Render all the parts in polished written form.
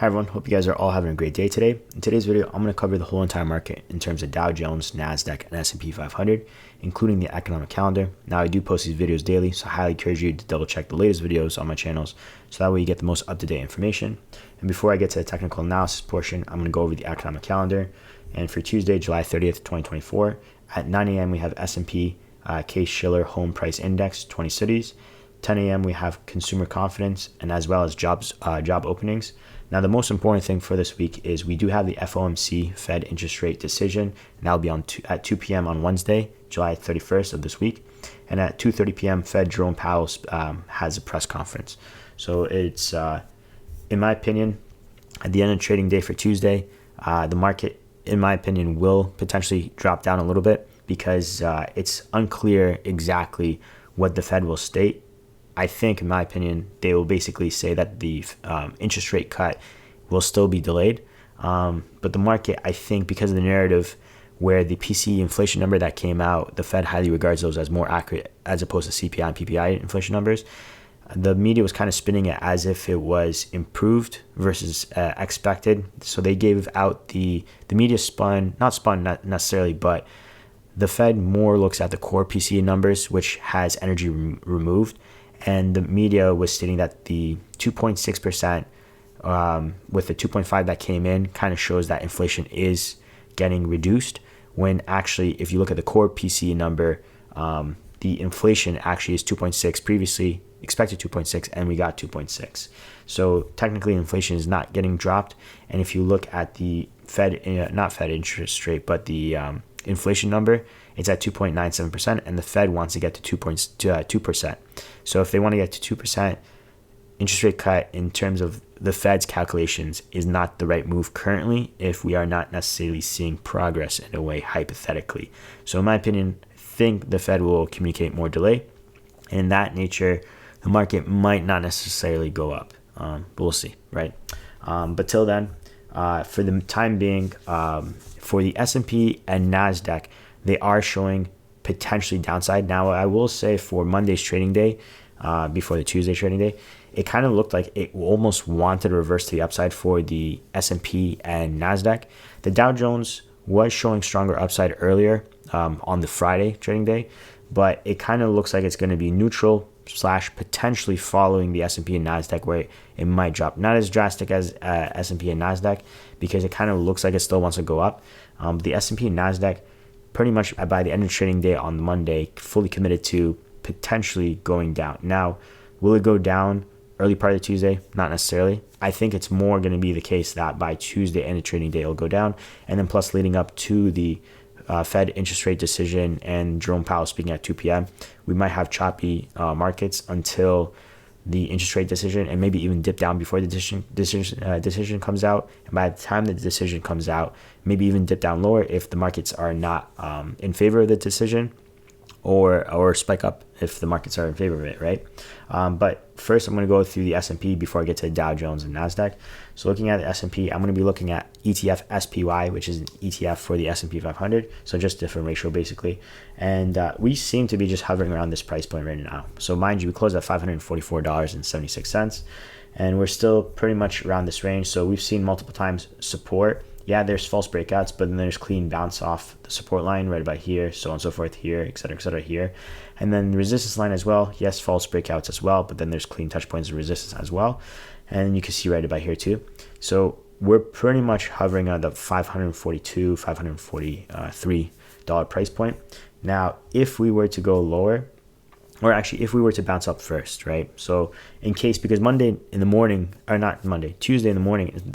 Hi everyone, hope you guys are all having a great day today. In today's video, I'm going to cover the whole entire market in terms of Dow Jones, Nasdaq, and S&P 500, including the economic calendar. Now, I do post these videos daily, so I highly encourage you to double check the latest videos on my channels, so that way you get the most up-to-date information. And before I get to the technical analysis portion, I'm going to go over the economic calendar. And for Tuesday, July 30th, 2024, at 9 a.m. we have S&P Case-Shiller Home Price Index, 20 cities. 10 a.m. we have consumer confidence and as well as job openings. Now, the most important thing for this week is we do have the FOMC Fed interest rate decision, and that'll be at 2 p.m. on Wednesday, July 31st of this week. And at 2:30 p.m., Fed Jerome Powell has a press conference. So it's, in my opinion, at the end of trading day for Tuesday, the market, in my opinion, will potentially drop down a little bit because it's unclear exactly what the Fed will state. I think, in my opinion, they will basically say that the interest rate cut will still be delayed. But the market, I think, because of the narrative where the PCE inflation number that came out, the Fed highly regards those as more accurate as opposed to CPI and PPI inflation numbers. The media was kind of spinning it as if it was improved versus expected. So they gave out the media not necessarily, but the Fed more looks at the core PCE numbers, which has energy removed. And the media was stating that the 2.6% with the 2.5 that came in kind of shows that inflation is getting reduced, when actually, if you look at the core PCE number, the inflation actually is 2.6, previously expected 2.6, and we got 2.6. So technically, inflation is not getting dropped. And if you look at the not Fed interest rate, but the inflation number, it's at 2.97%, and the Fed wants to get to 2%. So if they want to get to 2%, interest rate cut in terms of the Fed's calculations is not the right move currently if we are not necessarily seeing progress in a way, hypothetically. So in my opinion, I think the Fed will communicate more delay. And in that nature, the market might not necessarily go up, but we'll see, right? But till then, for the time being, for the S&P and Nasdaq, they are showing potentially downside. Now, I will say for Monday's trading day, before the Tuesday trading day, it kind of looked like it almost wanted to reverse to the upside for the S&P and Nasdaq. The Dow Jones was showing stronger upside earlier on the Friday trading day, but it kind of looks like it's going to be neutral / potentially following the S&P and Nasdaq, where it might drop. Not as drastic as S&P and Nasdaq, because it kind of looks like it still wants to go up. The S&P and Nasdaq, pretty much by the end of trading day on Monday, fully committed to potentially going down. Now, will it go down early part of Tuesday? Not necessarily. I think it's more going to be the case that by Tuesday end of trading day, it'll go down. And then plus leading up to the Fed interest rate decision and Jerome Powell speaking at 2 p.m., we might have choppy markets until the interest rate decision, and maybe even dip down before the decision comes out. And by the time the decision comes out, maybe even dip down lower if the markets are not in favor of the decision, or spike up if the markets are in favor of it, right? But first, I'm going to go through the S&P before I get to Dow Jones and Nasdaq. So looking at the S&P, I'm going to be looking at ETF SPY, which is an ETF for the S&P 500. So just different ratio, basically. And we seem to be just hovering around this price point right now. So mind you, we closed at $544.76, and we're still pretty much around this range. So we've seen multiple times support. Yeah, there's false breakouts, but then there's clean bounce off the support line right about here, so on and so forth here, et cetera here. And then the resistance line as well. Yes, false breakouts as well, but then there's clean touch points of resistance as well. And you can see right about here too. So we're pretty much hovering at the $542, $543 price point. Now, if we were to go lower, or actually if we were to bounce up first, right? So in case, because Monday in the morning, or not Monday, Tuesday in the morning, it's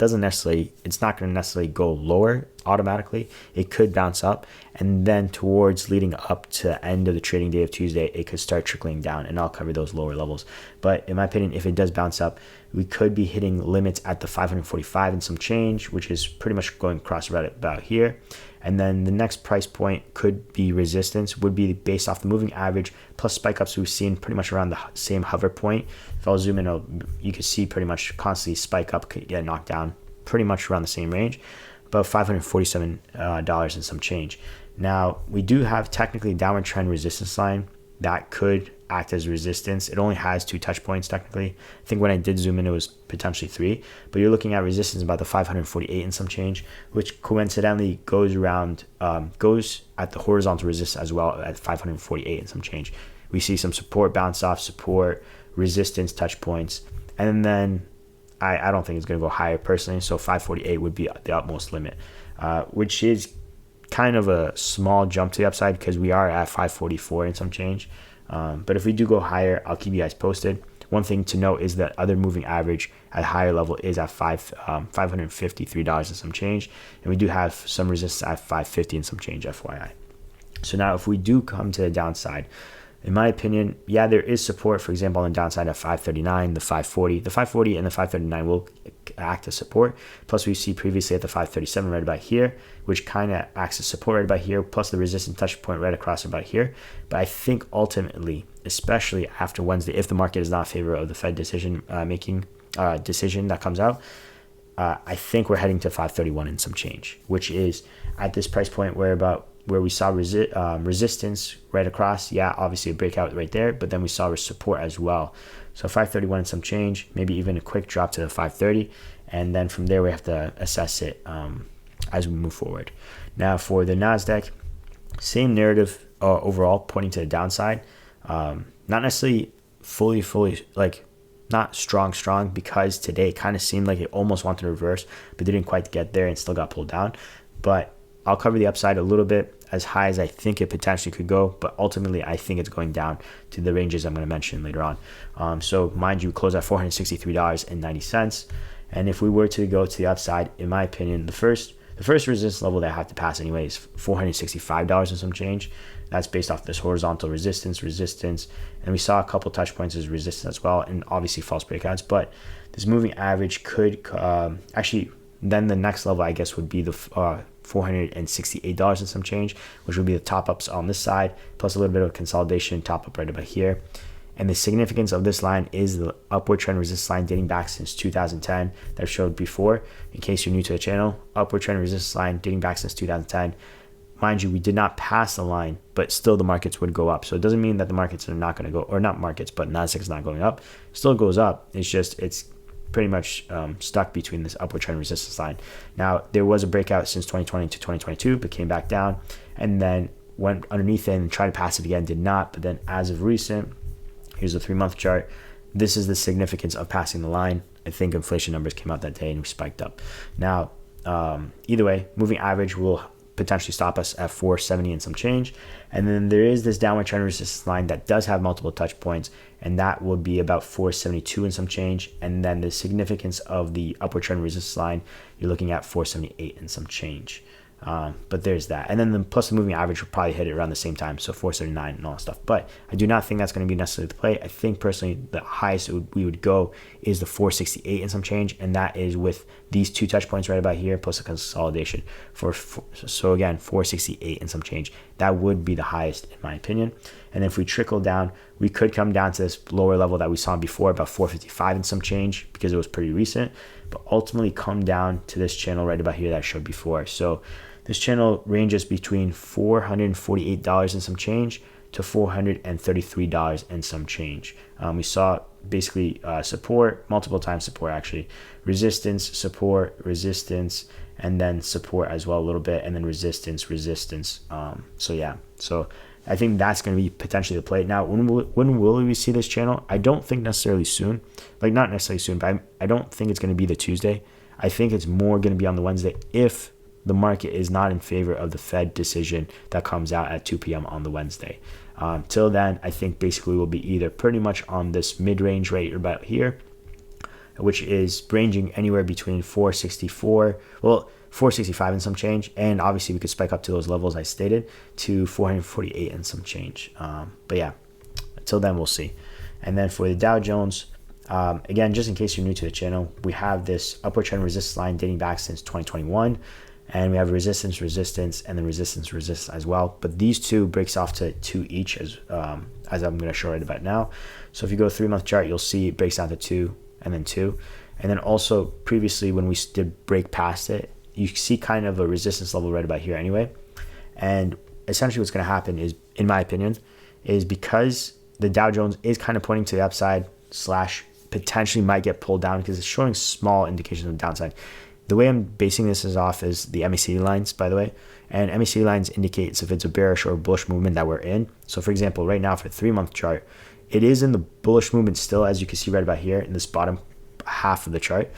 not going to necessarily go lower automatically. It could bounce up, and then towards leading up to the end of the trading day of Tuesday, it could start trickling down, and I'll cover those lower levels. But in my opinion, if it does bounce up, we could be hitting limits at the 545 and some change, which is pretty much going across about here. And then the next price point could be resistance, would be based off the moving average plus spike ups we've seen pretty much around the same hover point. If I'll zoom in, you can see pretty much constantly spike up, get knocked down pretty much around the same range, about $547 and some change. Now, we do have technically downward trend resistance line that could act as resistance. It only has 2 touch points technically. I think when I did zoom in, it was potentially 3, but you're looking at resistance about the 548 and some change, which coincidentally goes around, goes at the horizontal resistance as well at 548 and some change. We see some support, bounce off, support, resistance, touch points, and then I don't think it's going to go higher personally. So 548 would be the utmost limit, which is kind of a small jump to the upside because we are at 544 and some change. But if we do go higher, I'll keep you guys posted. One thing to note is that other moving average at higher level is at $553 and some change. And we do have some resistance at 550 and some change, FYI. So now if we do come to the downside, in my opinion, yeah, there is support, for example, on the downside at 539, the 540. The 540 and the 539 will act as support. Plus, we see previously at the 537 right about here, which kind of acts as support right about here, plus the resistance touch point right across about here. But I think ultimately, especially after Wednesday, if the market is not in favor of the Fed decision decision that comes out, I think we're heading to 531 and some change, which is at this price point where we saw resistance right across. Yeah, obviously a breakout right there, but then we saw support as well. So 531 and some change, maybe even a quick drop to the 530, and then from there we have to assess it as we move forward. Now for the Nasdaq, same narrative overall, pointing to the downside. Not necessarily fully like not strong, because today it kind of seemed like it almost wanted to reverse, but didn't quite get there and still got pulled down. But I'll cover the upside a little bit, as high as I think it potentially could go, but ultimately I think it's going down to the ranges I'm going to mention later on. So mind you, close at $463.90. And if we were to go to the upside, in my opinion, the first resistance level that I have to pass anyway is $465 and some change. That's based off this horizontal resistance, and we saw a couple touch points as resistance as well, and obviously false breakouts. But this moving average could actually, then the next level I guess would be the $468 and some change, which would be the top ups on this side, plus a little bit of consolidation, top up right about here. And the significance of this line is the upward trend resistance line dating back since 2010 that I've showed before. In case you're new to the channel, upward trend resistance line dating back since 2010. Mind you, we did not pass the line, but still the markets would go up. So it doesn't mean that the markets are not going to go, or not markets, but Nasdaq is not going up. It still goes up. It's pretty much stuck between this upward trend resistance line. Now, there was a breakout since 2020 to 2022, but came back down and then went underneath it and tried to pass it again, did not. But then as of recent, here's a 3-month chart. This is the significance of passing the line. I think inflation numbers came out that day and we spiked up. Now, either way, moving average will potentially stop us at 470 and some change. And then there is this downward trend resistance line that does have multiple touch points, and that will be about 472 and some change. And then the significance of the upward trend resistance line, you're looking at 478 and some change. But there's that. And then plus the moving average will probably hit it around the same time, so 479 and all that stuff. But I do not think that's going to be necessarily the play. I think personally the highest we would go is the 468 and some change, and that is with these 2 touch points right about here plus a consolidation. So again, 468 and some change. That would be the highest in my opinion. And if we trickle down, we could come down to this lower level that we saw before, about 455 and some change, because it was pretty recent, but ultimately come down to this channel right about here that I showed before. So this channel ranges between $448 and some change to $433 and some change. We saw basically support, multiple times support actually, resistance, support, resistance, and then support as well a little bit, and then resistance. So yeah, so I think that's going to be potentially the play. Now, when will we see this channel? I don't think necessarily soon, like not necessarily soon, but I don't think it's going to be the Tuesday. I think it's more going to be on the Wednesday if the market is not in favor of the Fed decision that comes out at 2 p.m. on the Wednesday. Till then, I think basically we'll be either pretty much on this mid-range rate about here, which is ranging anywhere between 465 and some change, and obviously we could spike up to those levels I stated to 448 and some change. But yeah, until then we'll see. And then for the Dow Jones, again, just in case you're new to the channel, we have this upward trend resistance line dating back since 2021. And we have resistance, and then resistance as well. But these two breaks off to 2 each, as I'm going to show right about now. So if you go 3-month chart, you'll see it breaks down to 2 and then 2. And then also previously when we did break past it, you see kind of a resistance level right about here anyway. And essentially what's going to happen is, in my opinion, is because the Dow Jones is kind of pointing to the upside slash potentially might get pulled down because it's showing small indications of downside. The way I'm basing this off is the MACD lines, by the way. And MACD lines indicates if it's a bearish or bullish movement that we're in. So for example, right now for the 3-month chart, it is in the bullish movement still, as you can see right about here in this bottom half of the chart.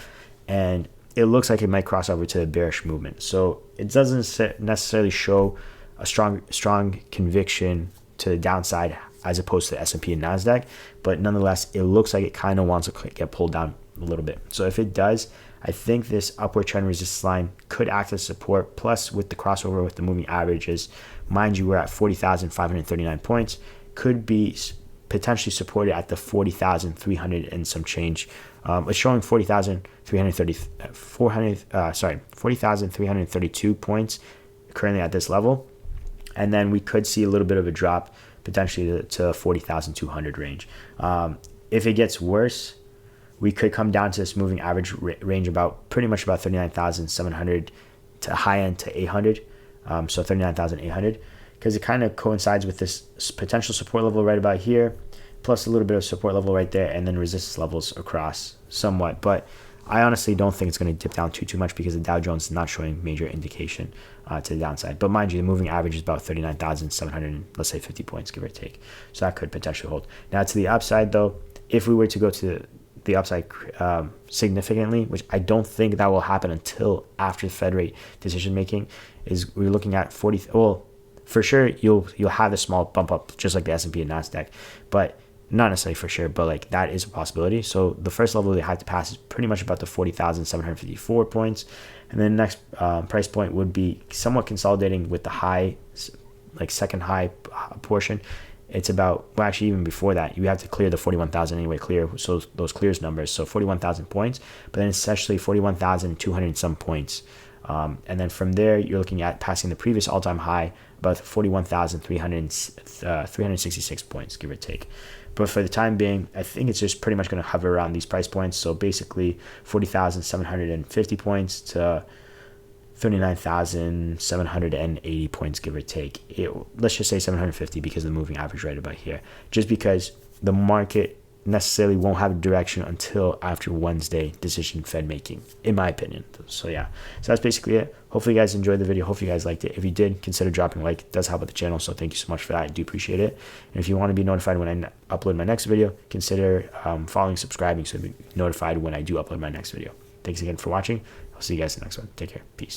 And it looks like it might cross over to the bearish movement. So it doesn't necessarily show a strong conviction to the downside as opposed to S&P and Nasdaq, but nonetheless, it looks like it kind of wants to get pulled down a little bit. So if it does, I think this upward trend resistance line could act as support. Plus, with the crossover with the moving averages, mind you, we're at 40,539 points, could be potentially supported at the 40,300 and some change. It's showing 40,332 points currently at this level, and then we could see a little bit of a drop potentially to 40,200 range. If it gets worse, we could come down to this moving average range pretty much about 39,700 to high end to 800. So 39,800, because it kind of coincides with this potential support level right about here, plus a little bit of support level right there, and then resistance levels across somewhat. But I honestly don't think it's going to dip down too much because the Dow Jones is not showing major indication to the downside. But mind you, the moving average is about 39,700, let's say 50 points, give or take. So that could potentially hold. Now to the upside though, if we were to go to the upside significantly, which I don't think that will happen until after the Fed rate decision making, is we're looking at 40. Well, for sure you'll have a small bump up just like the S&P and Nasdaq, but not necessarily for sure, but like that is a possibility. So the first level they had to pass is pretty much about the 40,754 points, and then the next price point would be somewhat consolidating with the high, like second high portion. It's about, well, actually even before that, you have to clear the 41,000 anyway, so those clears numbers, so 41,000 points, but then it's actually 41,200 and some points. And then from there, you're looking at passing the previous all-time high, about 41,366 points, give or take. But for the time being, I think it's just pretty much going to hover around these price points. So basically 40,750 points to 39,780 points, give or take. Let's just say 750 because of the moving average right about here. Just because the market necessarily won't have a direction until after Wednesday decision Fed making, in my opinion. So yeah, so that's basically it. Hopefully you guys enjoyed the video. Hopefully you guys liked it. If you did, consider dropping a like. It does help with the channel, so thank you so much for that. I do appreciate it. And if you want to be notified when I upload my next video, consider following, subscribing, so you'll be notified when I do upload my next video. Thanks again for watching. I'll see you guys in the next one. Take care. Peace.